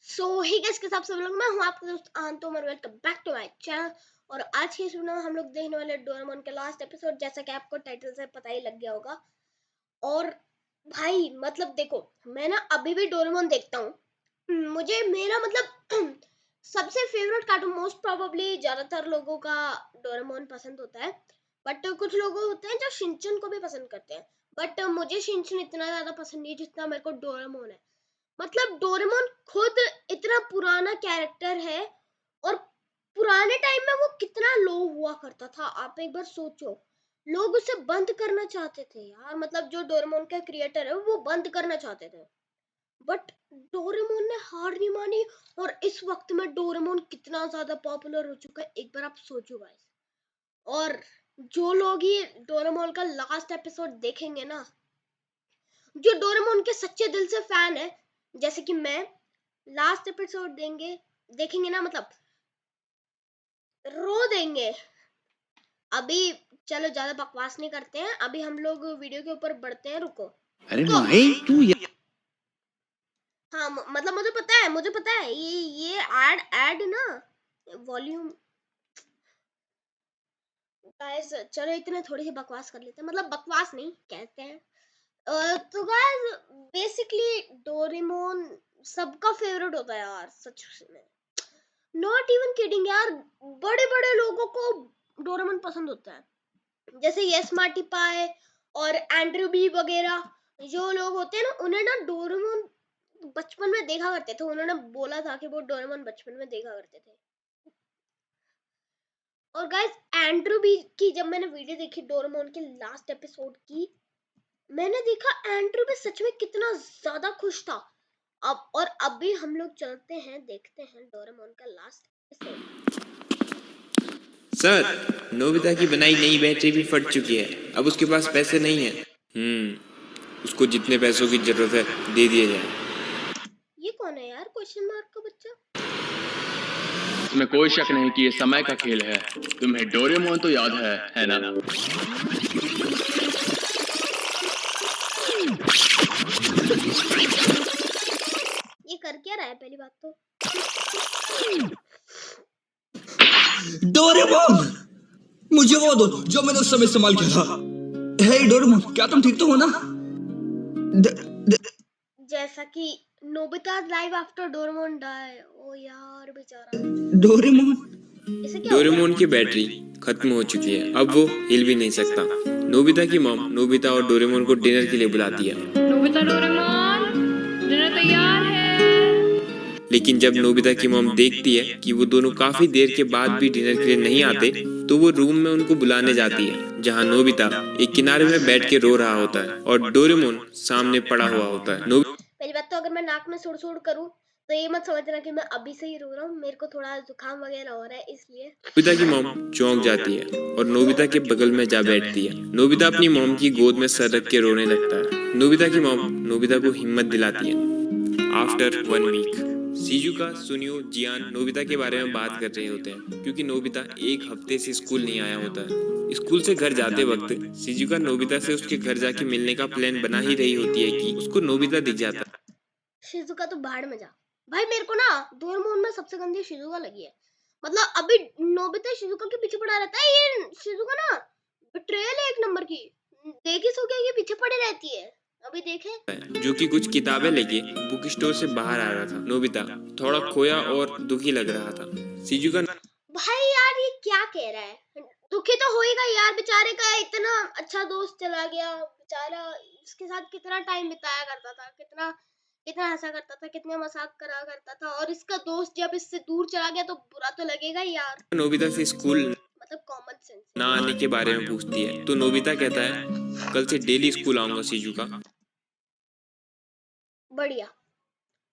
सो ही guys के साथ सब लोग, मैं हूं आपका दोस्त आंतो और welcome back to my channel. और आज की इस वीडियो में हम लोग देखने वाले डोरेमोन के लास्ट एपिसोड, जैसा कि आपको टाइटल से पता ही लग गया होगा। और भाई मतलब देखो, मैं ना अभी भी डोरेमोन देखता हूँ। मुझे मेरा मतलब सबसे फेवरेट कार्टून मोस्ट प्रोबेबली ज्यादातर लोगों का डोरेमोन पसंद होता है। बट कुछ लोग होते हैं जो शिनचैन को भी पसंद करते हैं। बट मुझे शिनचैन इतना ज्यादा पसंद नहीं जितना मेरे को डोरेमोन है। मतलब डोरेमोन खुद इतना पुराना कैरेक्टर है, और पुराने टाइम में वो कितना लो हुआ करता था, आप एक बार सोचो। लोग उसे बंद करना चाहते थे यार, मतलब जो डोरेमोन का क्रिएटर है वो बंद करना चाहते थे। बट डोरेमोन ने हार नहीं मानी। और इस वक्त में डोरेमोन कितना ज्यादा पॉपुलर हो चुका है, एक बार आप सोचो गाइस। और जो लोग ये डोरेमोन का लास्ट एपिसोड देखेंगे ना, जो डोरेमोन के सच्चे दिल से फैन है, जैसे कि मैं, लास्ट एपिसोड देखेंगे ना, मतलब रो देंगे। अभी चलो ज्यादा बकवास नहीं करते हैं, अभी हम लोग वीडियो के ऊपर बढ़ते हैं। रुको अरे रुको। नहीं तू हाँ मतलब मुझे पता है ये ऐड ऐड ना, वॉल्यूम। गाइस चलो इतने थोड़ी सी बकवास कर लेते हैं, मतलब बकवास नहीं कहते हैं। तो गाइस बेसिकली डोरेमोन सबका फेवरेट होता है यार, सच में। नॉट इवन किडिंग यार, बड़े बड़े लोगों को डोरेमोन पसंद होता है, जैसे यस पाए और एंड्रयू बी वगैरह। जो लोग होते हैं ना, उन्हें ना डोरेमोन बचपन में देखा करते थे। उन्होंने बोला था कि वो डोरेमोन बचपन में देखा करते थे। और गाइस एंड्रयू बी की जब मैंने वीडियो देखी डोरेमोन के लास्ट एपिसोड की, मैंने देखा एंड्रयू बी सच में कितना ज्यादा खुश था। अब अभी हम लोग चलते हैं, देखते हैं डोरेमोन का लास्ट एपिसोड। सर, नोबिता की बनाई नई बैटरी भी फट चुकी है। अब उसके पास पैसे नहीं है। उसको जितने पैसों की जरूरत है दे दिया जाए। ये कौन है यार, क्वेश्चन मार्क का बच्चा? इसमें कोई शक नहीं कि ये समय का खेल है। तुम्हें डोरेमोन तो याद है ना? ये कर क्या रहा है पहली बात तो? डोरेमोन, मुझे वो दो जो मैंने उस समय इस्तेमाल किया था। हे डोरेमोन, क्या तुम ठीक तो हो ना? जैसा कि Nobita live after Doraemon die. ओ यार बेचारा डोरेमोन, इसे क्या हो गया? डोरेमोन की बैटरी खत्म हो चुकी है, अब वो हिल भी नहीं सकता। नोबिता की मॉम नोबिता और डोरेमोन को डिनर के लिए बुलाती है। नोबिता डोरेमोन, डिनर तैयार है। लेकिन जब नोबिता की मॉम देखती है कि वो दोनों काफी देर के बाद भी डिनर के लिए नहीं आते, तो वो रूम में उनको बुलाने जाती है, जहाँ नोबिता एक किनारे में बैठ के रो रहा होता है और डोरेमोन सामने पड़ा हुआ होता है। पहली बात तो अगर मैं नाक में सुड़ सुड़ करूं तो ये मत समझना कि मैं अभी से ही रो रहा हूँ, मेरे को थोड़ा जुकाम वगैरह हो रहा है इसलिए। नोबिता की मॉम चौंक जाती है और नोबिता के बगल में जा बैठती है। नोबिता अपनी मॉम की गोद में सर रख के रोने लगता है। नोबिता की मॉम नोबिता को हिम्मत दिलाती है। आफ्टर 1 वीक, शिजुका, सुनियो, जियान नोबिता के बारे में बात कर रहे होते हैं, क्योंकि नोबिता एक हफ्ते से स्कूल नहीं आया होता है। स्कूल से घर जाते वक्त शिजुका नोबिता से उसके घर जाके मिलने का प्लान बना ही रही होती है कि उसको नोबिता दिख जाता है। शिजुका तो भाड़ में जा। भाई मेरे को ना डोरेमोन में सबसे गंदी शिजुका लगी है। मतलब अभी नोबिता शिजुका के पीछे पड़ा रहता है, ये शिजुका ना बिट्रेयल है एक नंबर की। देखी सो क्या ये पीछे पड़ी रहती है। अभी देखे जो कि कुछ किताबें लेके बुक स्टोर से बाहर आ रहा था। नोबिता थोड़ा खोया और दुखी लग रहा था। शिजुका भाई यार ये क्या कह रहा है, दुखी तो होएगा यार, बेचारे का इतना अच्छा दोस्त चला गया। बेचारा उसके साथ कितना टाइम बिताया करता था, कितना कितना हंसा करता था, कितने मजाक करा करता था। और इसका दोस्त जब इससे दूर चला गया तो बुरा तो लगेगा ही यार। नोबिता से स्कूल मतलब कॉमन सेंस ना आने के बारे में पूछती है, तो नोबिता कहता है, कल से डेली स्कूल आऊंगा शिजुका। बढ़िया,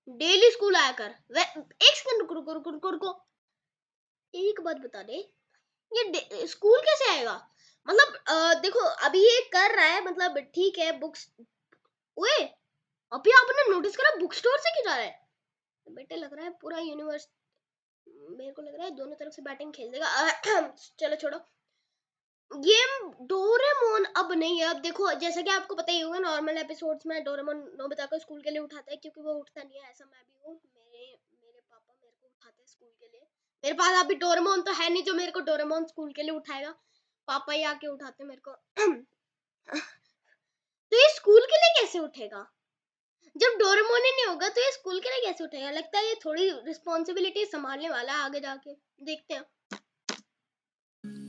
डेली स्कूल आया कर। एक सेकंड रुको रुको रुको रुको रुको। एक बात बता दे, ये स्कूल कैसे आएगा? मतलब देखो अभी ये कर रहा है, मतलब ठीक है बुक्स। ओए अभी आपने नोटिस करा बुक स्टोर से क्यों जा रहा है? बेटे लग रहा है पूरा यूनिवर्स, मेरे को लग रहा है दोनों तरफ से बैटिंग खेल देगा। चलो छोड़ो ये। डोरेमोन अब नहीं है। अब देखो जैसा कि आपको पता ही होगा, नॉर्मल एपिसोड्स में डोरेमोन नोबिता को स्कूल के लिए उठाता है, क्योंकि वो उठता नहीं है। ऐसा मैं भी हूँ, मेरे स्कूल के लिए। मेरे पास अभी डोरेमोन तो है नहीं जो मेरे को डोरेमोन स्कूल के लिए उठाएगा, पापा ही आके उठाते मेरे को। तो ये स्कूल के लिए कैसे उठेगा? जब डोरेमोन ही नहीं होगा तो ये स्कूल के लिए कैसे उठेगा? लगता है ये थोड़ी रिस्पॉन्सिबिलिटी संभालने वाला है आगे जाके, देखते हैं।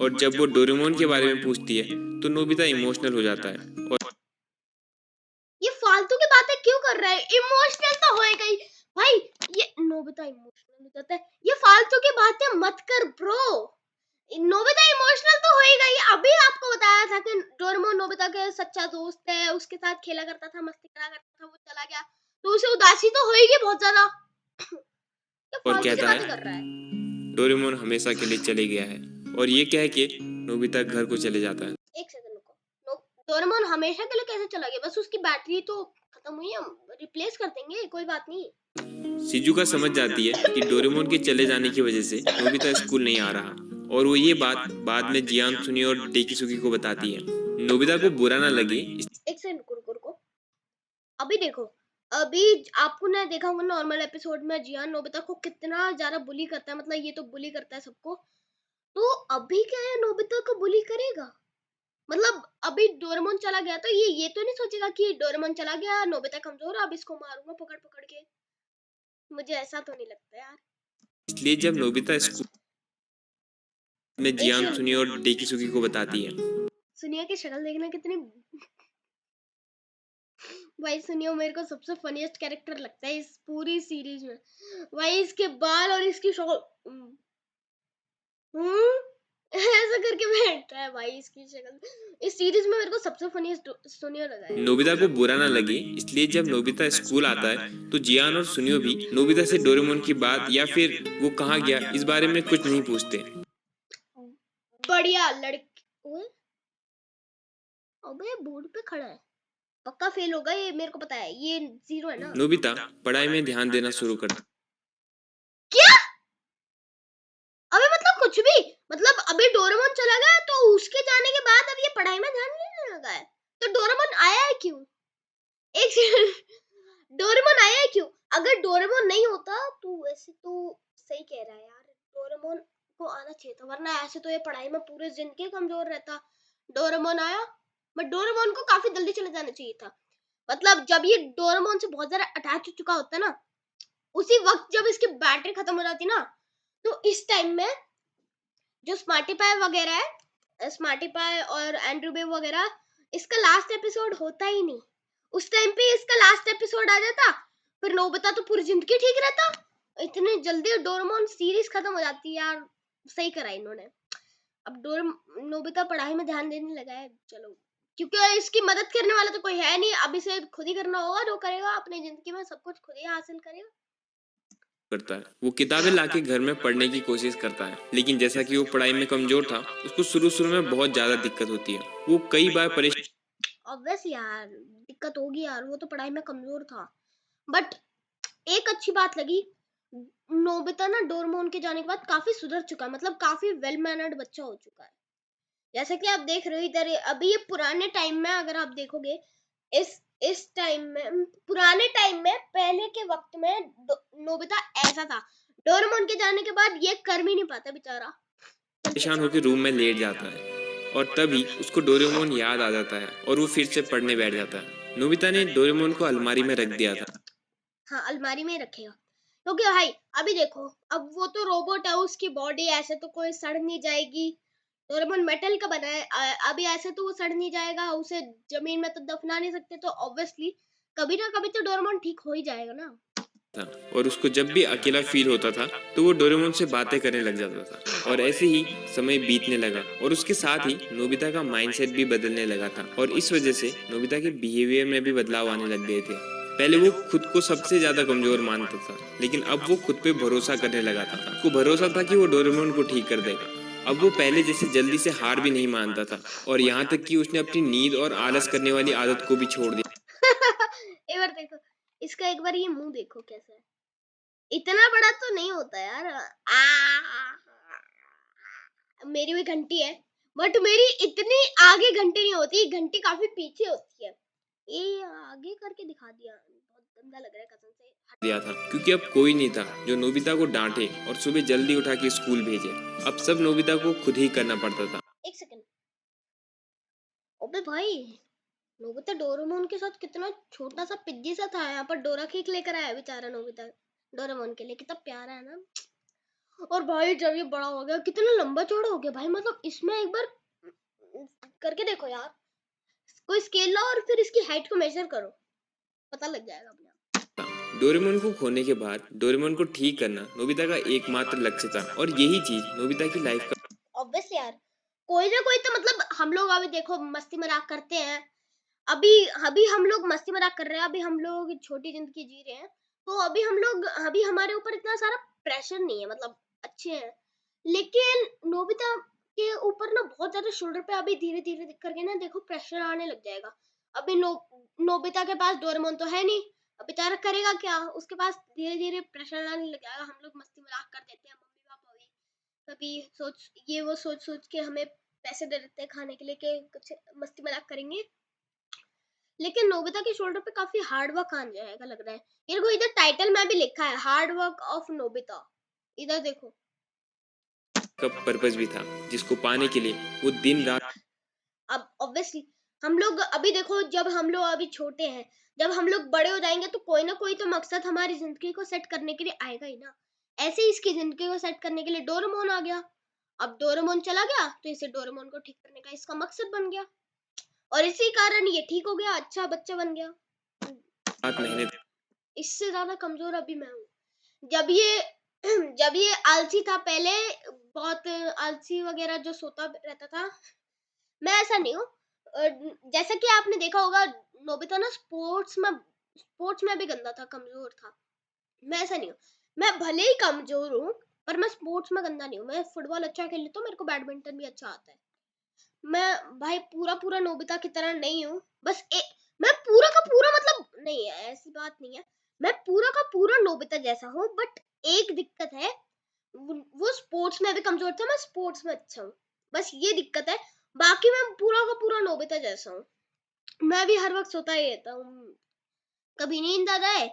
और जब वो डोरेमोन के बारे में पूछती है तो नोबिता इमोशनल हो जाता है और ये फालतू की बातें क्यों कर रहा है? इमोशनल तो होएगा ही भाई। ये नोबिता इमोशनल हो जाता है, ये फालतू की बातें मत कर ब्रो। नोबिता इमोशनल तो होएगा ही। अभी आपको बताया था कि डोरेमोन नोबिता का सच्चा दोस्त है, उसके साथ खेला करता था, मस्ती करा करता था, वो चला गया तो उसे उदासी तो होएगी बहुत ज्यादा। ये और फालतू की कहता बातें है कर रहा है। डोरेमोन हमेशा के लिए चले गया है और ये कह के नोबिता घर को चले जाता है। एक सेकंड रुको। डोरेमोन हमेशा के लिए कैसे चला गया? बस उसकी बैटरी तो खत्म हुई है, हम रिप्लेस कर देंगे, कोई बात नहीं। शिजुका समझ जाती है कि डोरेमोन के चले जाने की वजह से नोबिता स्कूल नहीं आ रहा और वो ये बात बाद में जियान सुनी और डेकिसुकी को बताती है। नोबिता को बुरा ना लगे एक सेकंड रुको रुको रुको। अभी देखो, अभी आपको ना देखा होगा नॉर्मल एपिसोड में जियान नोबिता को कितना ज्यादा बुली करता है, मतलब ये तो बुली करता है सबको। तो अभी क्या है, नोबिता को बुली करेगा? मतलब अभी डोरेमोन चला गया तो ये तो नहीं सोचेगा कि डोरेमोन चला गया, नोबिता कमजोर है, अब इसको मारूंगा पकड़ पकड़ के। मुझे ऐसा तो नहीं लगता यार। इसलिए जब नोबिता स्कूल में जियान सुनी और डेकिसुकी को बताती है। सुनियो की शक्ल देखना कितनी भाई, सुनियो मेरे को सबसे फनीएस्ट कैरेक्टर लगता है इस पूरी सीरीज में। भाई इसके बाल और इसकी शक्ल ऐसा करके बैठता है भाई, इसकी शक्ल इस सीरीज में मेरे को सबसे फनीएस्ट सुनियो लगा है। नोबिता को बुरा ना लगे इसलिए जब नोबिता स्कूल आता है तो जियान और सुनियो भी नोबिता से डोरेमोन की बात या फिर वो कहाँ गया इस बारे में कुछ नहीं पूछते। बढ़िया लड़की। अबे बोर्ड पे खड़ा है, पक्का फेल होगा ये, मेरे को पता है ये 0 है ना। नोबिता पढ़ाई में ध्यान देना शुरू कर क्या? अबे मतलब कुछ भी, मतलब अभी डोरेमोन चला गया तो उसके जाने के बाद अब ये पढ़ाई में ध्यान नहीं देने लगा है। तो डोरेमोन आया है क्यों? एक सेकंड, डोरेमोन आया है क्यों? अगर डोरेमोन नहीं होता तो वैसे तो सही कह रहा है यार, डोरेमोन को आना चाहिए था, वरना ऐसे तो ये पढ़ाई में पूरे जिंदगी कमजोर रहता। डोरेमोन आया, बट डोरेमोन को काफी जल्दी चले जाना चाहिए था। मतलब जब ये डोरेमोन से बहुत ज्यादा अटैच हो चुका होता है ना, उसी वक्त जब इसकी बैटरी खत्म हो जाती ना, तो इस टाइम में जो स्मार्टी पाई वगैरह है, स्मार्टी पाई और एंड्रू बेब वगैरह, इसका लास्ट एपिसोड होता ही नहीं। उस टाइम पे इसका लास्ट एपिसोड आ जाता, फिर नोबिता तो पूरी जिंदगी ठीक रहता। इतने जल्दी डोरेमोन सीरीज खत्म हो जाती यार, सही करा इन्होंने। अब नोबिता पढ़ाई में ध्यान देने लगा है, चलो, क्योंकि इसकी मदद करने वाला तो कोई है नहीं, अब इसे खुद ही करना होगा, जो करेगा अपनी जिंदगी में सब कुछ खुद ही हासिल करेगा। करता है। वो किताबें लाके घर में पढ़ने की कोशिश करता है लेकिन जैसा कि वो पढ़ाई में कमजोर था उसको शुरू में बहुत ज्यादा दिक्कत होती है। वो कई बार परेशान ऑब्वियस यार दिक्कत होगी यार, वो तो पढ़ाई में कमजोर था। बट एक अच्छी बात लगी, नोबिता ना डोरेमोन के जाने के बाद काफी सुधर चुका है, मतलब काफी वेल मैनर्ड बच्चा हो चुका है। जैसा कि आप देख रहे हो इधर, अभी ये पुराने टाइम में अगर आप देखोगे, इस टाइम में, पुराने टाइम में, पहले के वक्त में नोबिता ऐसा था, डोरेमोन के जाने के बाद ये कर भी नहीं पाता बेचारा। होकर रूम में लेट जाता है और तभी उसको डोरेमोन याद आ जाता है और वो फिर से पढ़ने बैठ जाता है। नोबिता ने डोरेमोन को अलमारी में रख दिया था। हाँ अलमारी में रखेगा, क्योंकि भाई अभी देखो, अब वो तो रोबोट है, उसकी बॉडी ऐसे तो कोई सड़ नहीं जाएगी। डोरेमोन मेटल का बना है, अभी ऐसे तो वो सड़ नहीं जाएगा, उसे जमीन में तो दफना नहीं सकते, तो ऑब्वियसली कभी ना कभी तो डोरेमोन ठीक हो ही जाएगा ना। और उसको जब भी अकेला फील होता था तो वो डोरेमोन से बातें करने लग जाता था और ऐसे ही समय बीतने लगा और उसके साथ ही नोबिता का माइंडसेट भी बदलने लगा था और इस वजह से नोबिता के बिहेवियर में भी बदलाव आने लग गए थे। पहले वो खुद को सबसे ज्यादा कमजोर मानता था लेकिन अब वो खुद पे भरोसा करने लगा था। उसको भरोसा था कि वो डोरेमोन को ठीक कर देगा। अब वो पहले जैसे जल्दी से हार भी नहीं मानता था और यहाँ तक कि उसने अपनी नींद और आलस करने वाली आदत को भी छोड़ दिया। एक बार देखो इसका, एक बार ये मुंह देखो कैसा है, इतना बड़ा तो नहीं होता यार। मेरी भी घंटी है, बट मेरी इतनी आगे घंटी नहीं होती, घंटी काफी पीछे होती है। ये आगे करके दिखा दिया, बहुत गंदा लग रहा है कसम से। दिया था, क्योंकि अब कोई नहीं था जो नोबिता को डांटे और सुबह जल्दी उठा के स्कूल भेजे। अब सब नोबिता को खुद ही करना पड़ता था। एक सेकंड। अबे भाई, नोबिता डोरेमोन के साथ कितना छोटा सा पिज्जी सा था, यहाँ पर डोरा केक लेकर आया बेचारा नोबिता डोरेमोन के लिए। कितना प्यारा है ना। और भाई जब ये बड़ा हो गया कितना लंबा चौड़ा हो गया भाई, मतलब इसमें एक बार करके देखो यार, कोई स्केल लो और फिर इसकी हाइट को मेजर करो, पता लग जाएगा अपने आप। डोरेमोन को खोने के बाद डोरेमोन को ठीक करना नोबिता का एकमात्र लक्ष्य था, और यही चीज नोबिता की लाइफ का ऑब्वियसली यार, कोई ना कोई तो, मतलब हम लोग अभी देखो मस्ती मजाक करते हैं, अभी अभी हम लोग मस्ती मजाक कर रहे हैं, अभी हम लोग छोटी जिंदगी जी रहे हैं, तो अभी हमारे ऊपर इतना सारा प्रेशर नहीं है, मतलब अच्छे हैं। लेकिन नोबिता के ऊपर ना बहुत ज्यादा शोल्डर पे अभी धीरे धीरे करके ना देखो प्रेशर आने लग जाएगा। अभी नोबिता के पास डोरेमोन तो है नहीं, अब बेचारा करेगा क्या, उसके पास धीरे धीरे प्रेशर आने लग जाएगा। हम लोग मस्ती मजाक कर देते हैं, मम्मी पापा भी कभी वो सोच सोच के हमें पैसे दे देते हैं खाने के लिए कि कुछ मस्ती मजाक करेंगे। लेकिन नोबिता के शोल्डर पे काफी हार्ड वर्क आ जाएगा लग रहा है। मेरे को इधर टाइटल में भी लिखा है हार्ड वर्क ऑफ नोबिता, इधर देखो। पर्पस भी था, जिसको पाने के लिए वो दिन रात। अब ऑब्वियसली हम लोग अभी देखो, जब हम लोग अभी छोटे हैं, जब हम लोग बड़े हो जाएंगे तो कोई ना कोई तो मकसद हमारी जिंदगी को सेट करने के लिए आएगा ही ना। ऐसे ही इसकी जिंदगी को सेट करने के लिए डोरेमोन आ गया। अब डोरेमोन चला गया तो इसे डोरेमोन को ठीक करने का इसका मकसद बन गया, और इसी कारण ये ठीक हो गया, अच्छा बच्चा बन गया। मेहनत इससे ज्यादा कमजोर अभी मैं हूँ। जब ये जब ये आलसी था पहले, बहुत आलसी वगैरह जो सोता रहता था, मैं ऐसा नहीं हूँ। जैसा कि आपने देखा होगा, नोबिता ना स्पोर्ट्स में भी गंदा था, कमजोर था। मैं ऐसा नहीं हूँ, मैं भले ही कमजोर हूँ पर मैं स्पोर्ट्स में गंदा नहीं हूँ। मैं फुटबॉल अच्छा खेल लेता हूँ, मेरे को बैडमिंटन भी अच्छा आता है। मैं भाई पूरा पूरा नोबिता की तरह नहीं हूँ, बस मैं पूरा का पूरा, मतलब नहीं है, ऐसी बात नहीं है। मैं पूरा का पूरा नोबिता जैसा हूँ, बट एक दिक्कत है, वो स्पोर्ट्स में भी कमजोर था, मैं स्पोर्ट्स में अच्छा हूँ, बस ये दिक्कत है। बाकी मैं पूरा का पूरा नोबिता जैसा हूँ। मैं भी हर वक्त सोता ही रहता हूँ, कभी नींद आ जाए,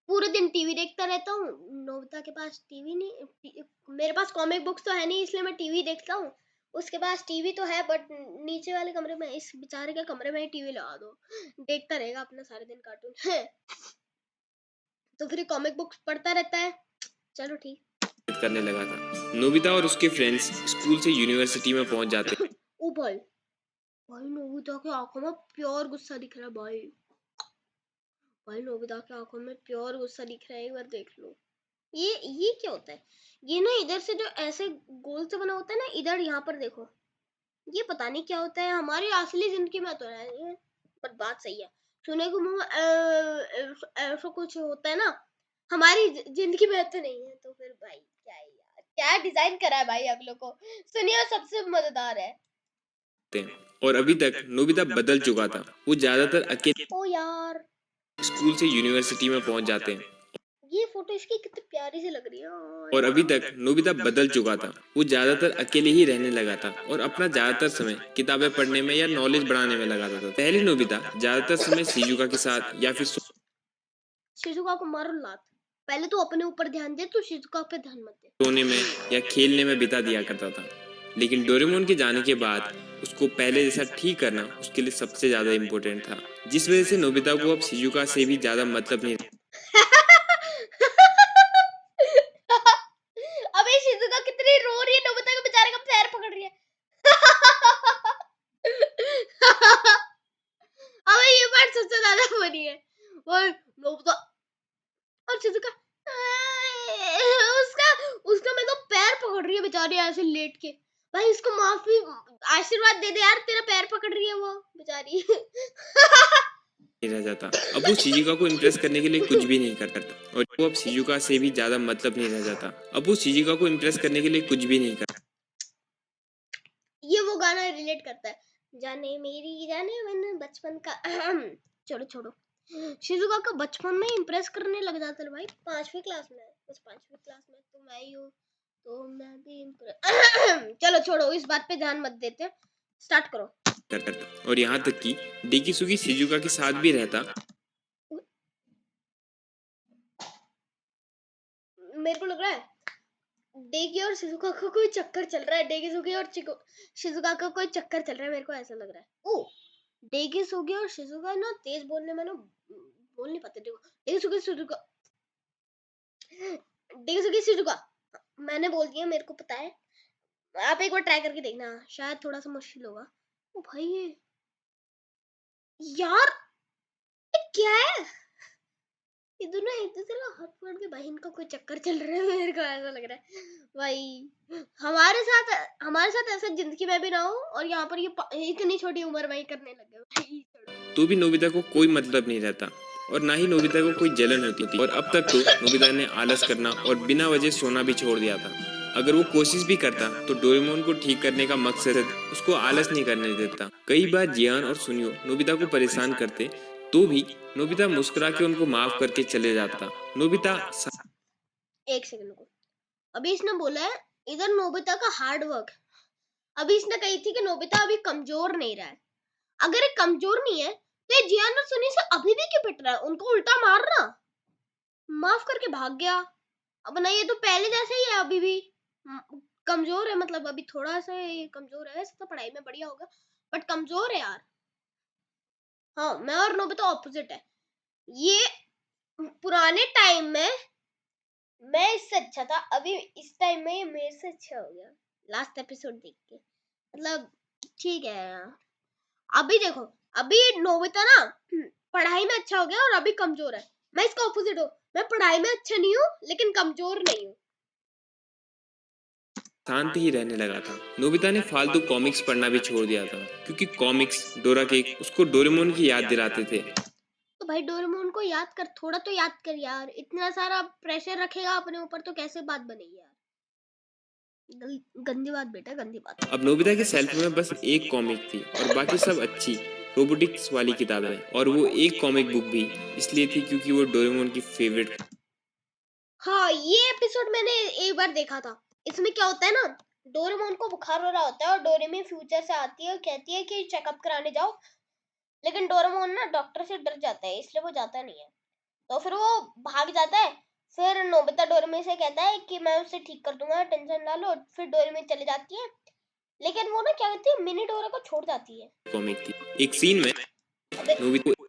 पूरे दिन टीवी देखता रहता हूँ। नोबिता के पास टीवी नहीं, मेरे पास कॉमिक बुक्स तो है नहीं, इसलिए मैं टीवी देखता हूँ। उसके पास टीवी तो है बट नीचे वाले कमरे में, इस बेचारे के कमरे में ही टीवी लगा दो, देखता रहेगा अपना सारे दिन कार्टून है। तो फिर कॉमिक बुक्स पढ़ता रहता है। चलो ठीक। करने लगा था। नोबिता और उसके फ्रेंड्स स्कूल से यूनिवर्सिटी में पहुंच जाते। ओ भाई, भाई नोबिता की आंखों में प्योर गुस्सा दिख रहा है भाई। भाई नोबिता की आंखों में प्योर गुस्सा दिख रहा है, एक बार देख लो। ये क्या होता है, ये ना इधर से जो ऐसे गोल से बना होता है ना, इधर यहाँ पर देखो, ये पता नहीं क्या होता है, हमारी असली जिंदगी में तो है ये, पर बात सही है। सुने को मुंह ऐसा कुछ होता है ना, हमारी जिंदगी में तो नहीं है, तो फिर भाई क्या है यार, क्या डिजाइन करा है भाई अगलों को, सुनिए सबसे मजेदार है। और अभी तक नोबिता बदल चुका था, वो ज्यादातर अकेले ओ यार, स्कूल से यूनिवर्सिटी में पहुंच जाते हैं। ये फोटो इसकी कितनी प्यारी सी लग रही है। और अभी तक नोबिता बदल चुका था, वो ज्यादातर अकेले ही रहने लगा था और अपना ज्यादातर समय किताबें पढ़ने में या नॉलेज बढ़ाने में लगाता था। पहले नोबिता ज्यादातर समय शिजुका के साथ या फिर शिजुका को मारो लात। पहले तो अपने ऊपर ध्यान दे, तो शिजुका पे ध्यान मत दे। सोने में या खेलने में बिता दिया करता था। लेकिन डोरेमोन के जाने के बाद उसको पहले जैसा ठीक करना उसके लिए सबसे ज्यादा इम्पोर्टेंट था, जिस वजह से नोबिता को अब शिजुका से भी ज्यादा मतलब नहीं। अबे शिजुका कितनी रो रही है, नोबिता के बेचारे का पैर पकड़ रही है। अबे ये बात सबसे ज्यादा फनी है। और नोबिता और शिजुका उसका उसका मतलब पैर पकड़ रही है बेचारी ऐसे लेट के। भाई इसको माफी आशीर्वाद दे दे यार, तेरा पैर पकड़ रही है वो बेचारी। नहीं रह जाता। अब वो शिजुका को इम्प्रेस करने के लिए कुछ भी नहीं करता, और वो अब शिजुका से भी ज्यादा मतलब नहीं रह जाता। अब वो शिजुका को इम्प्रेस करने के लिए कुछ भी नहीं करता। ये वो गाना रिलेट करता है, जाने मेरी जाने मन बचपन का। चलो छोड़ो, शिजुका का बचपन में इम्प्रेस करने लग जाता है भाई, 5वीं क्लास में, बस 5वीं क्लास में तो मैं ही हूँ, तो मैं भी इम्प्रेस। चलो छोड़ो, इस बात पे ध्यान मत देते, स्टार्ट करो। करता और यहाँ तक कि डेकिसुगी शिजुका के साथ भी रहता। मेरे को लग रहा है डेगी और शिजुका को कोई चक्कर चल रहा है। डेगी और शिजुका का कोई चक्कर चल रहा है, मेरे को ऐसा लग रहा है। ओ डेगी सुगी और शिजुका ना तेज बोलने में ना बोल नहीं पाते। देखो डेगी सुगी शिजुका मैंने बोल दिया, मेरे को पता है। आप एक बार ट्राई करके देखना, शायद थोड़ा सा मुश्किल होगा। ओ भाई यार ये क्या है? ये दोनों एक दूसरे को हाथ पकड़ के भाई इनका कोई चक्कर चल रहा है, मेरे को ऐसा लग रहा है। भाई हमारे साथ ऐसा जिंदगी में भी ना हो, और यहाँ पर ये इतनी छोटी उम्र में ही करने लगे भाई। छोड़ो। तो भी नोबिता को कोई मतलब नहीं रहता और ना ही नोबिता को कोई जलन होती थी। और अब तक तो नोबिता ने आलस करना और बिना वजह सोना भी छोड़ दिया था। अगर वो कोशिश भी करता तो डोरेमोन को ठीक करने का मकसद उसको आलस नहीं करने देता। कई बार जियान और सुनियो नोबिता को परेशान करते तो भी नोबिता मुस्कुरा के उनको माफ करके चले जाता। नोबिता एक सेकंड को, अभी इसने बोला है इधर नोबिता का हार्ड वर्क। अभी इसने कही थी कि नोबिता अभी कमजोर नहीं रहा है। अगर ये कमजोर नहीं है तो ये जियान और सुनी से अभी भी क्यों पिट रहा है? उनको उल्टा मारना, माफ करके भाग गया। अब ना ये तो पहले जैसे ही है, अभी भी कमजोर है। मतलब अभी थोड़ा सा ये कमजोर है, वैसे तो पढ़ाई में बढ़िया होगा बट कमजोर है यार। हाँ मैं और नोबिता ऑपोजिट है। ये पुराने टाइम में मैं इससे अच्छा था, अभी इस टाइम में ये मेरे से अच्छा हो गया लास्ट एपिसोड देख के। मतलब ठीक है यार। अभी देखो, अभी नोबिता ना पढ़ाई में अच्छा हो गया और अभी कमजोर है। मैं इसका ऑपोजिट हूँ, मैं पढ़ाई में अच्छा नहीं हूँ लेकिन कमजोर नहीं हूँ। शांत ही रहने लगा था। नोबिता ने फालतू कॉमिक्स पढ़ना भी छोड़ दिया था क्योंकि कॉमिक्स डोरा केक उसको डोरेमोन की याद दिलाते थे। तो भाई डोरेमोन को याद कर, थोड़ा तो याद कर यार। इतना सारा प्रेशर रखेगा अपने ऊपर तो कैसे बात बनेगी यार। गंदी बात बेटा, गंदी बात। अब नोबिता के शेल्फ में बस एक कॉमिक थी और बाकी सब अच्छी रोबोटिक्स वाली किताबें, और वो एक कॉमिक बुक भी इसलिए थी क्योंकि वो डोरेमोन की फेवरेट। हाँ ये एपिसोड मैंने एक बार देखा था। इसमें क्या होता है ना, डोरेमोन को बुखार हो रहा होता है और डोरेमी फ्यूचर से आती है और कहती है कि चेकअप कराने जाओ। लेकिन डोरेमोन ना डॉक्टर से डर जाता है, इसलिए वो जाता नहीं है। तो फिर वो भाग जाता है। फिर नोबिता डोरेमी से कहता है कि मैं उसे ठीक कर दूंगा, टेंशन ना लो। फिर डोरेमी चली जाती है, लेकिन वो ना क्या करती है, मिनी डोरा को छोड़ जाती है। कॉमिक थी। एक सीन में अबे नोबिता को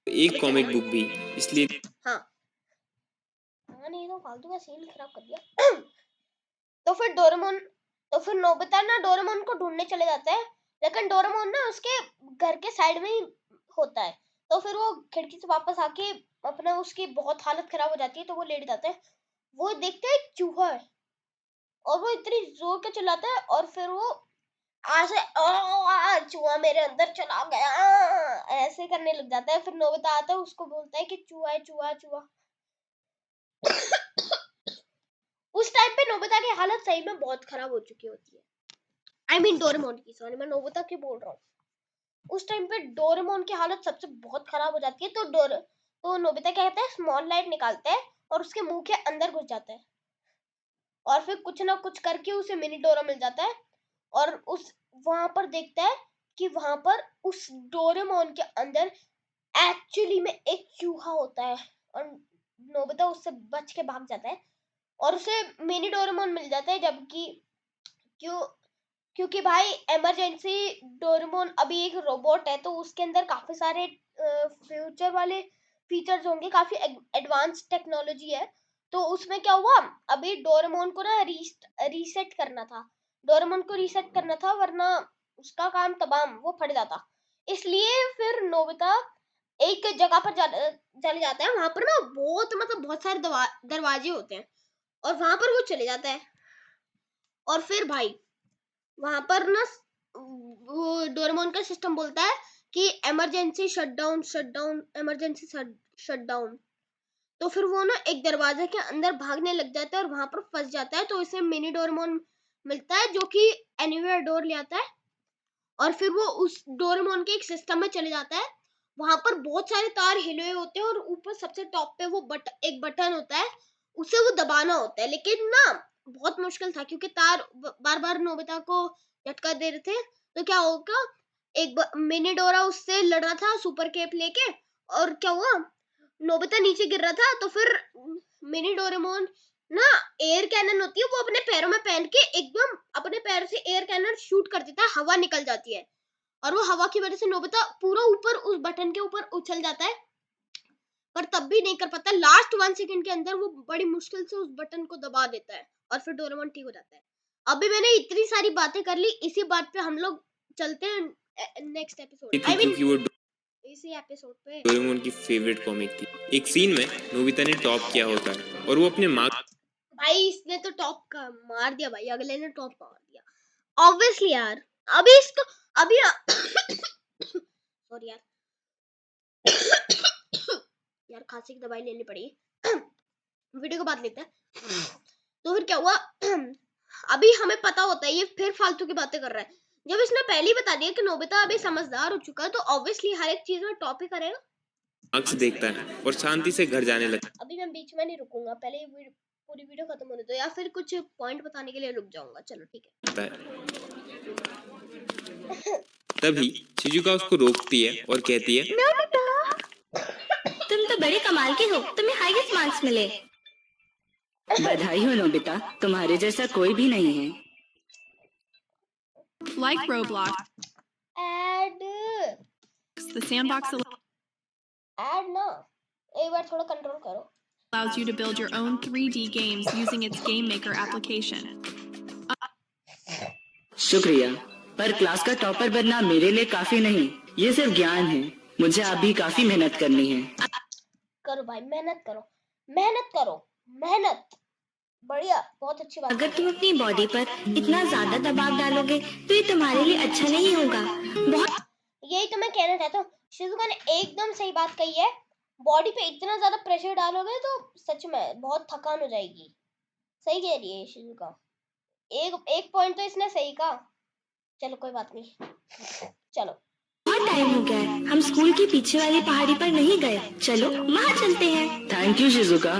एक कॉमिक बुक भी इसलिए। हाँ नहीं तो फालतू का सीन खराब कर दिया। तो फिर नोबिता ना डोरेमोन को ढूंढने चले जाता है, लेकिन डोरेमोन ना उसके घर के साइड में ही होता है। तो फिर वो खिड़की से वापस आके अपना, उसकी बहुत हालत खराब हो जाती है तो वो लेट जाता है। वो देखता है एक चूहा है और वो इतनी जोर के चिल्लाता है और फिर वो ऐसे चूहा मेरे अंदर चला गया ऐसे करने लग जाता है। फिर नोबिता आता है, उसको बोलता है कि चूहा है, चूहा चूहा। उस टाइम पे नोबिता की हालत सही में बहुत खराब हो चुकी होती है। आई मीन डोरेमोन की, सॉरी मैं नोबिता की बोल रहा हूँ। उस टाइम पे डोरेमोन की हालत सबसे बहुत खराब हो जाती है। तो नोबिता क्या कहता है, स्मॉल लाइट निकालता है और उसके मुंह के अंदर घुस जाता है और फिर कुछ ना कुछ करके उसे मिनी डोरा मिल जाता है। और उस वहां पर देखता है कि वहां पर उस डोरेमोन के अंदर एक्चुअली में एक चूहा होता है और नोबिता उससे बच के भाग जाता है और उसे मिनी डोरेमोन मिल जाता है। जबकि क्योंकि भाई इमरजेंसी डोरेमोन अभी एक रोबोट है तो उसके अंदर काफी सारे फ्यूचर वाले फीचर्स होंगे, काफी एडवांस टेक्नोलॉजी है। तो उसमें क्या हुआ, अभी डोरेमोन को ना रीसेट करना था। डोरेमोन को रीसेट करना था वरना उसका काम तमाम, वो फट जाता। इसलिए फिर नोबिता एक जगह पर चले जाता है। वहां पर ना बहुत सारे दरवाजे होते हैं और वहां पर वो चले जाता है। और फिर भाई वहां पर ना वो डोरेमोन का सिस्टम बोलता है कि इमरजेंसी शटडाउन, इमरजेंसी शटडाउन। तो फिर वो ना एक दरवाजे के अंदर भागने लग जाता है और वहां पर फंस जाता है। तो इसे मिनी डोरेमोन मिलता है जो कि एनीवेयर डोर ले आता है और फिर वो उस डोरेमोन के एक सिस्टम में चले जाता है। वहां पर बहुत सारे तार हिले हुए होते हैं और ऊपर सबसे टॉप पे वो एक बटन होता है, उसे वो दबाना होता है। लेकिन ना बहुत मुश्किल था क्योंकि तार बार बार नोबिता को झटका दे रहे थे। तो क्या होगा, एक मिनी डोरा उससे लड़ रहा था सुपर केप लेके और क्या हुआ, नोबिता नीचे गिर रहा था, तो फिर मिनी डोरेमोन ना, एयर कैनन होती है वो अपने पैरों में पहन के एकदम अपने पैर से एयर कैनन शूट कर देता है, हवा निकल जाती है और वो हवा की वजह से नोबिता पूरा ऊपर उस बटन के ऊपर उछल जाता है, पर तब भी नहीं कर पाता। लास्ट 1 सेकंड के अंदर वो बड़ी मुश्किल से उस बटन को दबा देता है और फिर डोरेमोन ठीक हो जाता है। अभी मैंने इतनी सारी बातें कर ली, इसी बात पे हम लोग चलते हैं नेक्स्ट एपिसोड। आई मीन क्योंकि वो इसी एपिसोड पे डोरेमोन की फेवरेट कॉमिक थी। एक सीन में नोबिता ने टॉप किया होता है और वो अपने माँ भाई इसने तो टॉप का मार दिया भाई, अगले ने टॉप मार दिया ऑब्वियसली यार। अभी इसको अभी सॉरी यार यार खांसी की दवाई लेनी पड़ी। वीडियो को बात लेते हैं। तो फिर क्या हुआ, अभी हमें पता होता है ये फिर फालतू की बातें कर रहा है। जब इसने पहले ही बता दिया कि नोबिता अभी समझदार हो चुका है, तो ऑब्वियसली हर एक चीज में टॉप ही करेगा। अक्स देखता है और शांति से घर जाने लगता अभी मैं बीच में नहीं रुकूंगा, पहले ये पूरी वीडियो खत्म होने दो, या फिर कुछ पॉइंट बताने के लिए रुक जाऊंगा। चलो ठीक है। तभी शिजुका उसको रोकती है और कहती है, तुम तो बड़े कमाल के हो, तुम्हें हाईएस्ट मार्क्स मिले। बधाई हो नोबिता, तुम्हारे जैसा कोई भी नहीं है। Like Roblox, add the sandbox add ना, एक बार थोड़ा कंट्रोल करो। allows you to build your own 3D games using its Game Maker application. शुक्रिया, पर क्लास का टॉपर बनना मेरे लिए काफी नहीं, ये सिर्फ ज्ञान है। मुझे अभी काफी मेहनत करनी है। करो भाई, मेहनत करो, मेहनत करो, मेहनत। बढ़िया, बहुत अच्छी बात। अगर तुम अपनी बॉडी पर इतना ज्यादा दबाव डालोगे तो ये तुम्हारे लिए अच्छा नहीं होगा। बहुत यही तो मैं कहना चाहता हूँ, शिजुका ने एकदम सही बात कही है। बॉडी पे इतना ज्यादा प्रेशर डालोगे तो सच में बहुत थकान हो जाएगी। सही कह रही है शिजुका, एक पॉइंट तो इसने सही कहा। चलो कोई बात नहीं, चलो। टाइम हो गया है, हम स्कूल के पीछे वाली पहाड़ी पर नहीं गए, चलो वहाँ चलते हैं। थैंक यू शिजुका,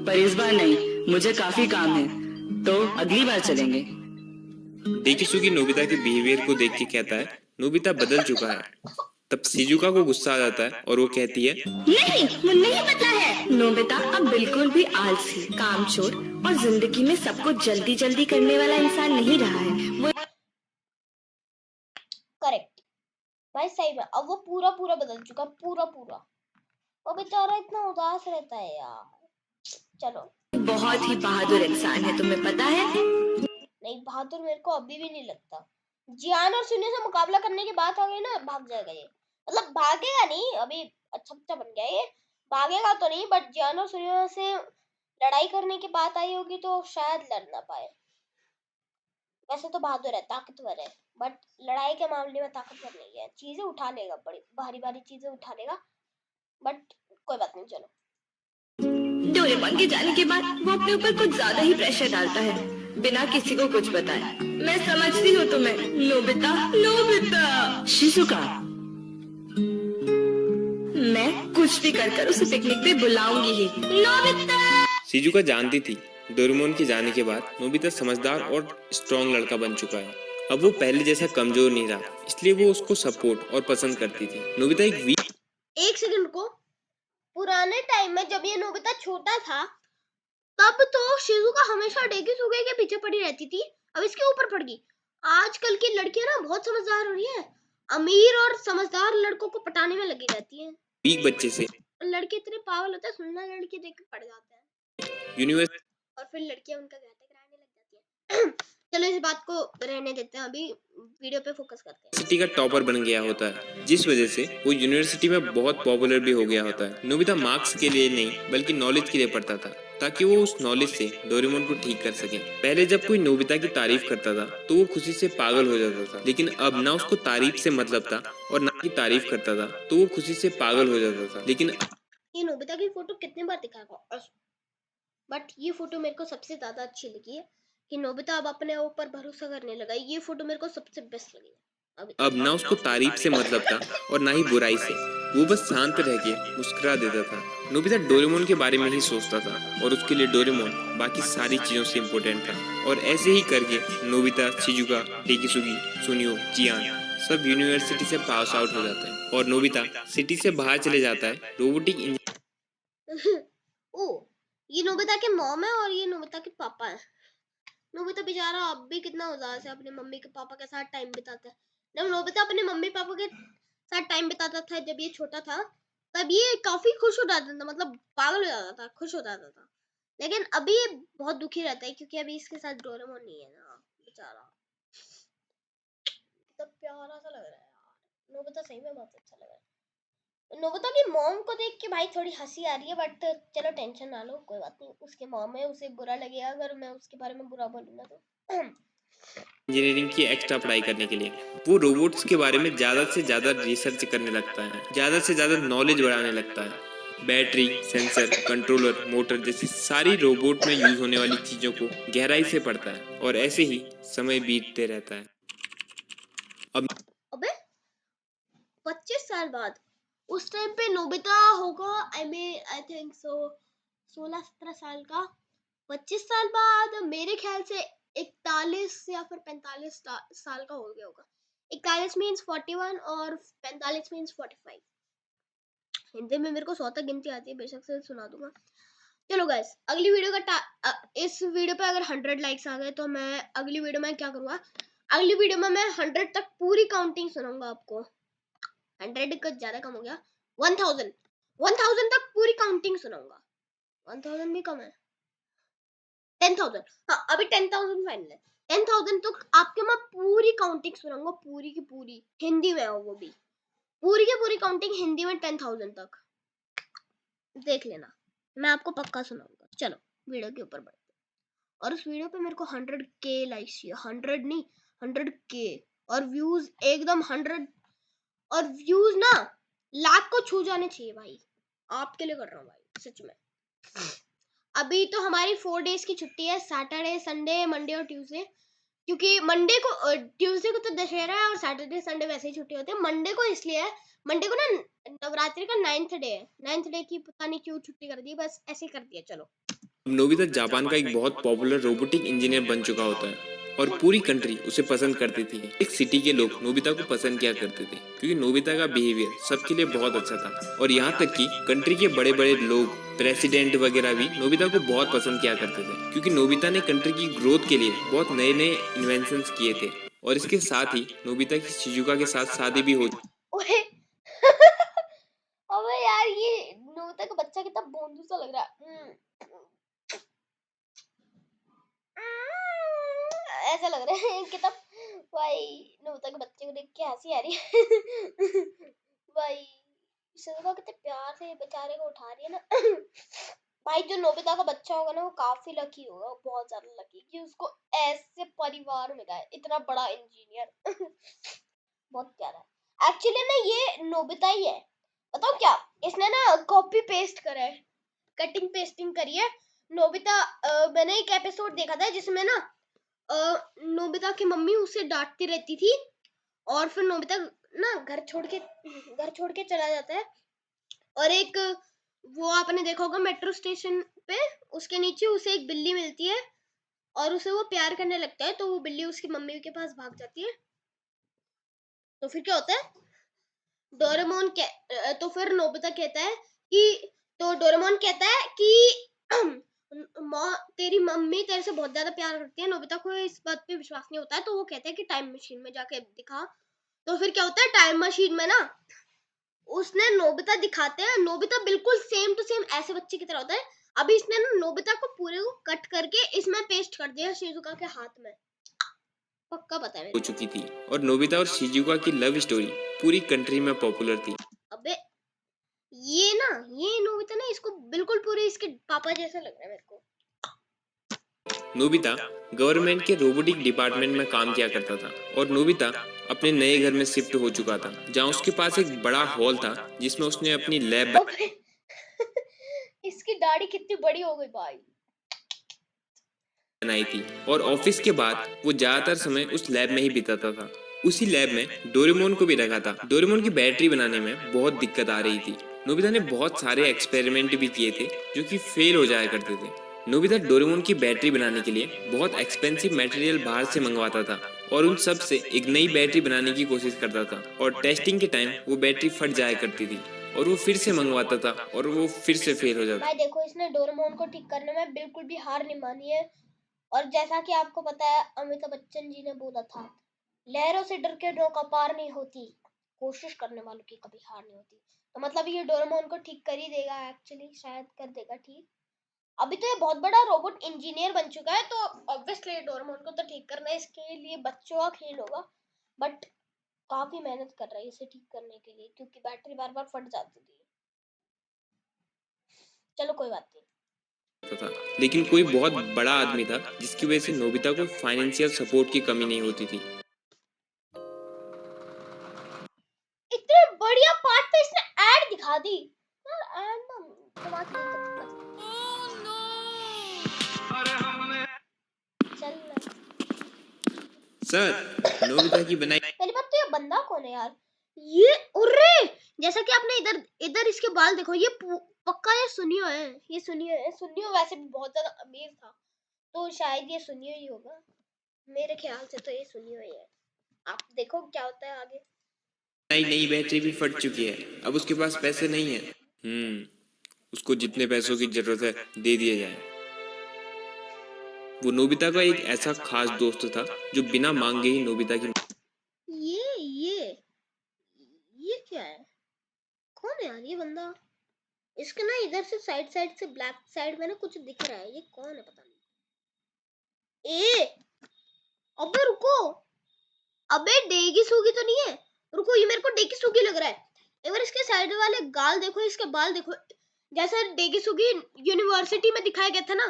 पर इस बार नहीं, मुझे काफी काम है, तो अगली बार चलेंगे। डेकिसुगी नोबिता के बिहेवियर को देख के कहता है, नोबिता बदल चुका है। तब शिजुका को गुस्सा आ जाता है और वो कहती है, नहीं, वो नहीं बदला है। नोबिता अब बिल्कुल भी आलसी, कामचोर और जिंदगी में सब कुछ जल्दी जल्दी करने वाला इंसान नहीं रहा है। वो करेक्ट भाई, सही में अब वो पूरा बदल चुका, पूरा। वो बेचारा इतना उदास रहता है यार। चलो, बहुत ही बहादुर इंसान है, तुम्हें पता है। नहीं, बहादुर मेरे को अभी भी नहीं लगता। जियान और सुनियो से मुकाबला करने की बात आ गई ना, भाग जाएगा ये। मतलब भागेगा नहीं, अभी अच्छा बच्चा बन गया ये, भागेगा तो नहीं, बट जियान और सुनियो से लड़ाई करने की बात आई होगी तो शायद लड़ ना पाए। वैसे तो बहादुर है, ताकतवर है, बट लड़ाई के मामले में ताकतवर नहीं है। चीजें उठा लेगा, बड़ी भारी चीजें उठा लेगा, बट कोई बात नहीं। चलो, डोरेमोन के जाने के बाद वो अपने ऊपर कुछ ज्यादा ही प्रेशर डालता है, बिना किसी को कुछ बताए। मैं समझती हूँ तुम्हें नोबिता। शिजुका, मैं कुछ भी कर उसे पिकनिक पे बुलाऊंगी ही। नोबिता। शिजुका जानती थी डोरेमोन के जाने के बाद नोबिता समझदार और स्ट्रॉन्ग लड़का बन चुका है। अब वो पहले जैसा कमजोर नहीं रहा, इसलिए वो उसको सपोर्ट और पसंद करती थी। नोबिता एक सेकंड को, पुराने टाइम में जब ये नोबिता छोटा था तब तो शिजुका हमेशा डेकिसुगे के पीछे पड़ी रहती थी, अब इसके ऊपर पड़ गई। आजकल की लड़कियां ना बहुत समझदार हो रही हैं, अमीर और समझदार लड़कों को पटाने में लगी रहती हैं। वीक बच्चे से लड़के इतने पागल होते हैं, सुनना लड़की देख के पड़ जाते हैं यूनिवर्सिटी और फिर लड़कियां उनका कहते कराने लग जाती हैं। चलो इस बात को रहने देते हैं, अभी वीडियो पे फोकस करते हैं। का टॉपर बन गया होता है, जिस वजह से वो यूनिवर्सिटी में बहुत पॉपुलर भी हो गया होता है। नोबिता मार्क्स के लिए नहीं बल्कि नॉलेज के लिए पढ़ता था, ताकि वो उस नॉलेज से डोरेमोन को ठीक कर सके। पहले जब कोई नोबिता की तारीफ करता था तो वो खुशी से पागल हो जाता था, लेकिन अब ना उसको तारीफ से मतलब था और ना की तारीफ करता था तो वो खुशी से पागल हो जाता था। लेकिन ये नोबिता की फोटो कितनी बार दिखाएगा, बट ये फोटो मेरे को सबसे ज्यादा अच्छी लगी है कि नोबिता अब अपने ऊपर भरोसा करने लगा। ये फोटो मेरे को सबसे बेस्ट लगी है। अब ना उसको तारीफ से मतलब था और ना ही बुराई से, वो बस शांत रह के मुस्कुरा देता था। नोबिता डोरेमोन के बारे में ही सोचता था और उसके लिए डोरेमोन बाकी सारी चीजों से इम्पोर्टेंट था। और ऐसे ही करके नोबिता, शिजुका, डेकिसुगी, सुनियो, जियान सब यूनिवर्सिटी से पास आउट हो जाते हैं और नोबिता सिटी से बाहर चले जाता है रोबोटिक ओ, ये नोबिता के मॉम है और ये नोबिता के पापा है। नोबिता बेचारा अब भी कितना उदास है, अपने मम्मी के पापा के साथ टाइम बिताता है। जब नोबिता अपने मम्मी पापा के साथ टाइम बिताता था जब ये छोटा था, तब ये काफी खुश हो जाता था, मतलब पागल हो जाता था, खुश हो जाता था। लेकिन अभी ये बहुत दुखी रहता है क्योंकि अभी इसके साथ डोरेमोन नहीं है ना, बेचारा। कितना प्यारा सा लग रहा है यार, नोबिता सही में बहुत अच्छा लग रहा है। नोबिता की मॉम को देख के भाई थोड़ी हंसी आ रही है, बट चलो टेंशन ना लो, कोई बात नहीं। उसके मॉम है, उसे बुरा लगेगा अगर मैं उसके बारे में बुरा बोलूंगा तो। इंजीनियरिंग की एक्स्ट्रा पढ़ाई करने के लिए वो रोबोट्स के बारे में ज़्यादा से ज़्यादा रिसर्च करने लगता है, ज़्यादा से ज़्यादा नॉलेज बढ़ाने लगता है। बैटरी, सेंसर, कंट्रोलर, मोटर जैसी सारी रोबोट में यूज होने वाली चीज़ों को गहराई से पढ़ता है और ऐसे ही समय बीतते रहता है। अबे 25 साल बाद, उस टाइम पे नोबिता होगा आई थिंक सो 16-17 साल का। 25 साल बाद मेरे ख्याल से 41 या फिर 45 साल का हो गया होगा। 41 मीन्स 41 और 45 मीन्स 45। हिंदी में मेरे को 100 तक गिनती आती है, बेशक से सुना दूंगा। चलो गाइस, अगली वीडियो का इस वीडियो पे अगर 100 लाइक्स आ गए तो मैं अगली वीडियो में क्या करूंगा, अगली वीडियो में मैं 100 तक पूरी काउंटिंग सुनाऊंगा आपको। 100 कुछ ज्यादा कम हो गया, 1000 तक पूरी काउंटिंग सुनाऊंगा। 1000 भी कम है, 10,000। हाँ, अभी 10,000 फाइनल है। 10,000 तक आपके मैं पूरी काउंटिंग सुनाऊंगा, पूरी की पूरी हिंदी में हो, वो भी पूरी की पूरी काउंटिंग हिंदी में। 10,000 तक देख लेना, मैं आपको पक्का सुनाऊंगा। चलो वीडियो के ऊपर बढ़ते हैं। और उस वीडियो पे मेरे को 100K लाइक्स चाहिए, 100 नहीं 100K, और व्यूज एकदम 100, और व्यूज ना लाख को छू जाने चाहिए भाई। आपके लिए कर रहा हूँ भाई, सच में। अभी तो हमारी 4 डेज की छुट्टी है, सैटरडे, संडे, मंडे और ट्यूसडे। क्योंकि मंडे को, ट्यूसडे को तो दशहरा है और सैटरडे संडे वैसे ही छुट्टी होती है। मंडे को इसलिए है, मंडे को ना नवरात्रि का 9th डे है। 9th डे की पता नहीं क्यों छुट्टी कर दी, बस ऐसे ही कर दिया। चलो, अब नोबिता जापान का एक बहुत पॉपुलर रोबोटिक इंजीनियर बन चुका होता है और पूरी कंट्री उसे पसंद करती थी। एक सिटी के लोग नोबिता को पसंद किया करते थे क्योंकि नोबिता का बिहेवियर सबके लिए बहुत अच्छा था और यहाँ तक कि कंट्री के बड़े बड़े लोग, प्रेसिडेंट वगैरह भी नोबिता को बहुत पसंद किया करते थे क्योंकि नोबिता ने कंट्री की ग्रोथ के लिए बहुत नए नए इन्वेंशंस किए थे। और इसके साथ ही नोबिता की शिजुका के साथ शादी भी हो। ओए अबे यार, ये नोबिता का बच्चा कितना बोंदू सा लग रहा है। ऐसा लग रहा है कितना भाई। नोबिता के बच्चे को देख के हंसी आ रही है भाई। शिजुका कितने प्यार से बेचारे को उठा रही है ना भाई। जो नोबिता का बच्चा होगा ना, वो काफी लकी होगा, बहुत ज्यादा लकी कि उसको ऐसे परिवार मिला है, इतना बड़ा इंजीनियर बहुत प्यारा है। एक्चुअली ना ये नोबिता ही है, बताओ क्या, इसने ना कॉपी पेस्ट करा है, कटिंग पेस्टिंग करी है। नोबिता मैंने एक एपिसोड देखा था जिसमें ना नोबिता की मम्मी उसे डांटती रहती थी और फिर नोबिता ना घर छोड़ के चला जाता है। और एक वो आपने देखा होगा मेट्रो स्टेशन पे, उसके नीचे उसे एक बिल्ली मिलती है और उसे वो प्यार करने लगता है, तो वो बिल्ली उसकी मम्मी के पास भाग जाती है। तो फिर क्या होता है, डोरेमोन तो फिर नोबिता कहता है कि, तो डोरेमोन कहता है कि तेरी मम्मी तेरे से बहुत ज्यादा प्यार करती है। नोबिता को इस बात पे विश्वास नहीं होता है, तो वो कहता है कि टाइम मशीन में जाके दिखा। तो फिर क्या होता है, टाइम मशीन में ना उसने नोबिता दिखाते हैं, नोबिता बिल्कुल सेम टू सेम ऐसे बच्चे की तरह होता है। अभी इसने ना नोबिता को पूरे को कट करके इसमें पेस्ट कर दिया शिजुका के हाथ में, पक्का पता है हो चुकी थी और नोबिता और शिजुका की लव स्टोरी पूरी कंट्री में पॉपुलर थी। अबे ये नोबिता ना, इसको बिल्कुल पूरे इसके पापा जैसा लग रहा है मेरे को। नोबिता गवर्नमेंट के रोबोटिक डिपार्टमेंट में काम किया करता था और नोबिता अपने नए घर में शिफ्ट हो चुका था जहां उसके पास एक बड़ा हॉल था जिसमें उसने अपनी लैब इसकी दाढ़ी कितनी बड़ी हो गई भाई। बनाई थी और ऑफिस के बाद वो ज्यादातर समय उस लैब में ही बिताता था। उसी लैब में डोरेमोन को भी रखा था। डोरेमोन की बैटरी बनाने में बहुत दिक्कत आ रही थी। नोबिता ने बहुत सारे एक्सपेरिमेंट भी किए थे जो कि फेल हो जाया करते थे। नोबिता डोरेमोन की बैटरी बनाने के लिए बहुत एक्सपेंसिव मटेरियल बाहर से मंगवाता था और उन सब से एक नई बैटरी बनाने की कोशिश करता था और टेस्टिंग के टाइम वो बैटरी फट जाया करती थी। और वो फिर से मंगवाता था और वो फिर से फेल हो जाता। भाई देखो, इसने डोरेमोन को ठीक करने में बिल्कुल भी हार नहीं मानी है। और जैसा कि आपको पता है, अमिताभ बच्चन जी ने बोला था, लहरों से डर के नौका पार नहीं होती, कोशिश करने वालों की कभी हार नहीं होती। तो मतलब ये डोरेमोन को ठीक कर ही देगा, एक्चुअली शायद कर देगा ठीक। अभी तो ये बहुत बड़ा रोबोट इंजीनियर बन चुका है, तो ऑब्वियसली डोरेमोन को तो ठीक करना इसके लिए बच्चों का खेल होगा। बट काफी मेहनत कर रहा है इसे ठीक करने के लिए, क्योंकि बैटरी बार बार फट जाती थी। चलो कोई बात नहीं। था, लेकिन कोई बहुत बड़ा आदमी था जिसकी वजह से नोबिता को फाइनेंशियल सपोर्ट की कमी नहीं होती थी। इतने बढ़िया पार्ट पे इसने ऐड दिखा दी यार। ऐड ना दिमाग नहीं करता। चल ना। सर, नोबिता की बनाई पहली बात तो ये बंदा कौन है यार? ये उर्रे, जैसा कि आपने इधर इधर इसके बाल देखो, ये पक्का ये सुनियो है। ये सुनियो है। सुनियो वैसे भी बहुत ज्यादा अमीर था, तो शायद ये सुनियो ही होगा। मेरे ख्याल से तो ये सुनियो ही है। आप देखो क्या होता है आगे। नई बैटरी भी फट चुकी है, अब उसके पास पैसे नहीं है। उसको जितने पैसों की जरूरत है दे दिए जाए। वो नोबिता का एक ऐसा खास दोस्त था जो बिना मांगे ही नोबिता की ये ये ये क्या है? कौन है यार ये बंदा? इसके ना इधर से साइड साइड से ब्लैक साइड में ना कुछ दिख रहा है। ये कौन है पता नहीं। ए अबे रुको, अबे डेगी सूगी तो नहीं है? रुको, ये मेरे को डेगी सूगी लग रहा है। एक बार इसके साइड वाले गाल देखो, इसके बाल देखो, जैसा डेगी सूगी यूनिवर्सिटी में दिखाया गया था ना,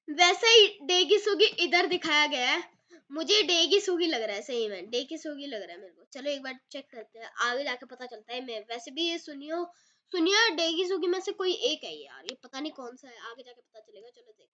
वैसा ही डेगी सूगी इधर दिखाया गया है। मुझे डेगी सूगी लग रहा है, सही में डेगी सूगी लग रहा है मेरे को। चलो एक बार चेक करते हैं, आगे जाके पता चलता है। मैं वैसे भी ये सुनियो सुनियो डेगी सूगी में से कोई एक है यार, ये पता नहीं कौन सा है, आगे जाके पता चलेगा। चलो देखते हैं।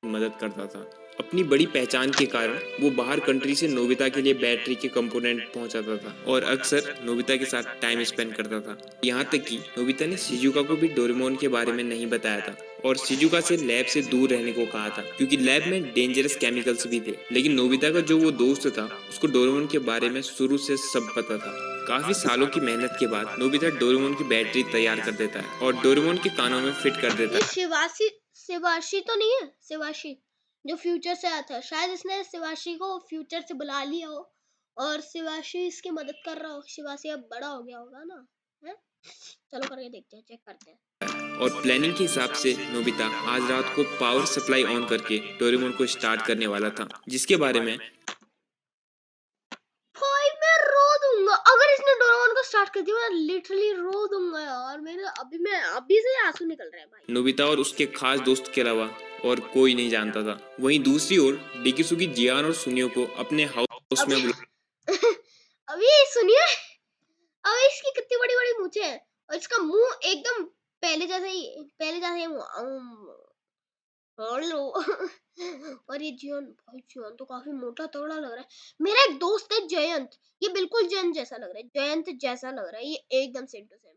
मदद करता था। अपनी बड़ी पहचान के कारण वो बाहर कंट्री से नोबिता के लिए बैटरी के कंपोनेंट पहुंचाता था और अक्सर नोबिता के साथ टाइम स्पेंड करता था। यहाँ तक कि नोबिता ने शिजुका को भी डोरेमोन के बारे में नहीं बताया था और शिजुका से लैब से दूर रहने को कहा था, क्योंकि लैब में डेंजरस केमिकल्स भी थे। लेकिन नोबिता का जो वो दोस्त था, उसको डोरेमोन के बारे में शुरू से सब पता था। काफी सालों की मेहनत के बाद नोबिता डोरेमोन की बैटरी तैयार कर देता है और डोरेमोन के कानों में फिट कर देता ये है। शिवाशी तो नहीं है? शिवाशी जो फ्यूचर से आया था, शायद इसने शिवाशी को फ्यूचर से बुला लिया हो और शिवाशी इसकी मदद कर रहा हो। शिवाशी अब बड़ा हो गया होगा ना, है? चलो करके देखते हैं, चेक करते हैं। और प्लानिंग के हिसाब से नोबिता आज रात को पावर सप्लाई ऑन करके डोरेमोन को स्टार्ट करने वाला था, जिसके बारे में भाई मैं रो दूंगा अगर इसने डोरेमोन को स्टार्ट कर दिया। मैं लिटरली रो दूंगा यार। मैं अभी से आंसू निकल रहे हैं भाई। नोबिता और उसके खास दोस्त के अलावा और कोई नहीं जानता था। वहीं दूसरी ओर डेकिसुगी जियान और सुनियो को अपने हाउस में अभी सुनिए, अभी इसकी कितनी बड़ी बड़ी मूंछें हैं और इसका मुंह एकदम पहले जैसा ही हेलो। और ये जियान, भाई जियान तो काफी मोटा तगड़ा लग रहा है। मेरा एक दोस्त है जयंत, ये बिल्कुल जयंत जैसा लग रहा है। जयंत जैसा लग रहा है ये, एकदम सेम टू सेम।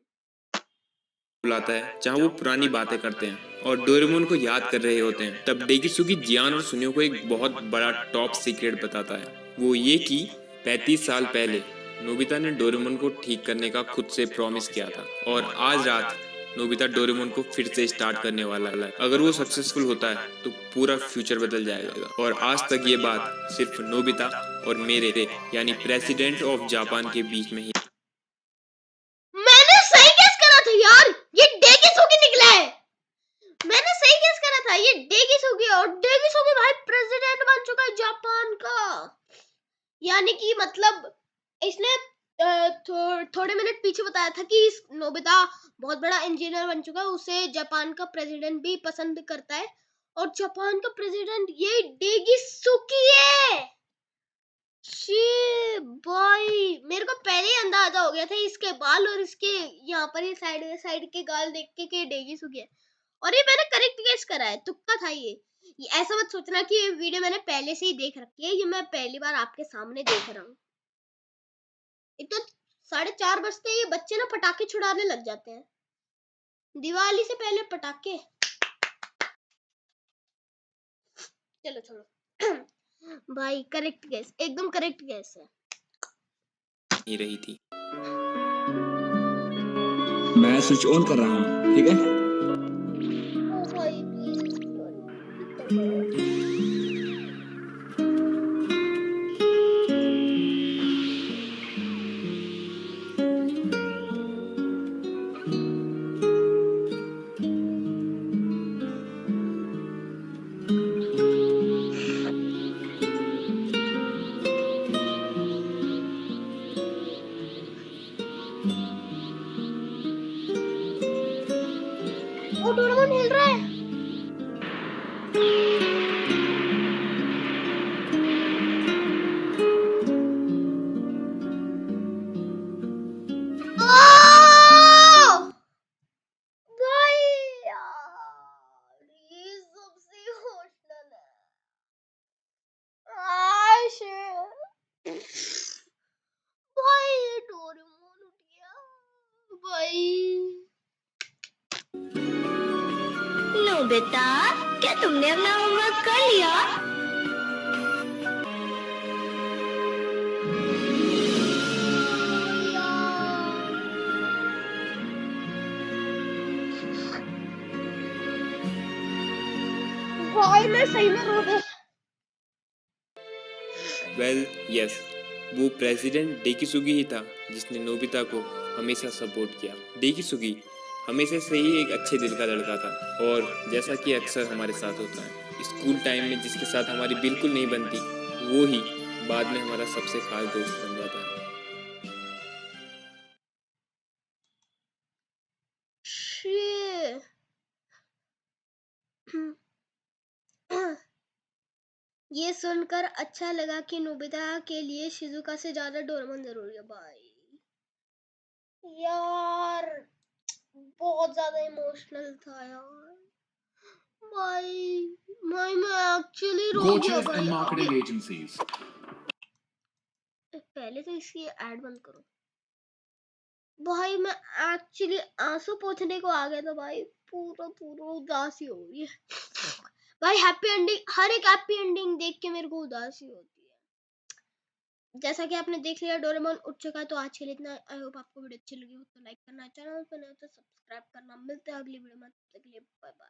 बुलाता है जहाँ वो पुरानी बातें करते हैं और डोरेमोन को याद कर रहे होते हैं। तब डेकिसुगी जियान और सुनियो को एक बहुत बड़ा टॉप सीक्रेट बताता है। वो ये कि 35 साल पहले नोबिता ने डोरेमोन को ठीक करने का खुद से प्रॉमिस किया था और आज रात नोबिता डोरेमोन को फिर से स्टार्ट करने वाला है। अगर वो सक्सेसफुल होता है तो पूरा फ्यूचर बदल जाएगा। और आज तक ये बात सिर्फ नोबिता और मेरे यानी प्रेसिडेंट ऑफ जापान के बीच में ही। मैंने सही गेस करा था यार, ये डेगिसुगी निकला है। मैंने सही गेस करा था, ये डेगिसुगी। और डेगिसुगी भाई प्रेसिडेंट बन चुका है जापान का। यानी कि मतलब इसने थोड़े मिनट पीछे बताया था कि इस नोबिता बहुत बड़ा इंजीनियर बन चुका है, उसे जापान का प्रेसिडेंट भी पसंद करता है और जापान का प्रेसिडेंट ये डेगिसुगी है। शी भाई, मेरे को पहले ही अंदाजा हो गया था इसके बाल और इसके यहाँ पर ये साइड साइड के गाल देख के डेगिसुगी है। और ये मैंने करेक्ट गेस करा है, तुक्का था ये ऐसा मत सोचना कि ये वीडियो मैंने पहले से ही देख रखी है। ये मैं पहली बार आपके सामने देख रहा हूँ। एक तो 4:30 बजते ये बच्चे ना पटाखे छुड़ाने लग जाते हैं, दिवाली से पहले पटाखे। चलो छोड़ो। भाई करेक्ट गेस, एकदम करेक्ट गेस है। ही रही थी। मैं स्विच ऑन कर रहा हूँ, ठीक है? ओ भाई प्लीज। वो डोरेमोन हिल रहा है। आह! भाई यार ये सबसे इमोशनल है। आह, shit। भाई डोरेमोन उठ गया भाई। नो बेटा, क्या तुमने अपना होमवर्क कर लिया? भाई मैं सही में रो गया। वेल यस, वो प्रेसिडेंट डेकिसुगी ही था जिसने नोबिता को हमेशा सपोर्ट किया। डेकिसुगी हमेशा से ही एक अच्छे दिल का लड़का था, और जैसा कि अक्सर हमारे साथ होता है, स्कूल टाइम में जिसके साथ हमारी बिल्कुल नहीं बनती, वो ही बाद में हमारा सबसे खास दोस्त बन जाता है। Shit। ये सुनकर अच्छा लगा कि नोबिता के लिए शिजुका से ज्यादा डोरेमोन जरूरी है भाई। यार बहुत ज्यादा इमोशनल था यार। भाई भाई मैं एक्चुअली रो गया Coaches भाई and अभी। marketing agencies. पहले तो इसकी ऐड बंद करो भाई। मैं एक्चुअली आंसू पोंछने को आ गया था भाई। पूरा पूरा उदासी हो रही है भाई। हैप्पी एंडिंग, हर एक हैप्पी एंडिंग देख के मेरे को उदासी होती है। जैसा कि आपने देख लिया डोरेमोन उठ चुका है। तो आज के लिए इतना। आई होप आपको वीडियो अच्छी लगी हो तो लाइक करना, चैनल पर नए हो तो सब्सक्राइब करना। मिलते हैं अगली वीडियो में, तब तक के लिए बाय बाय।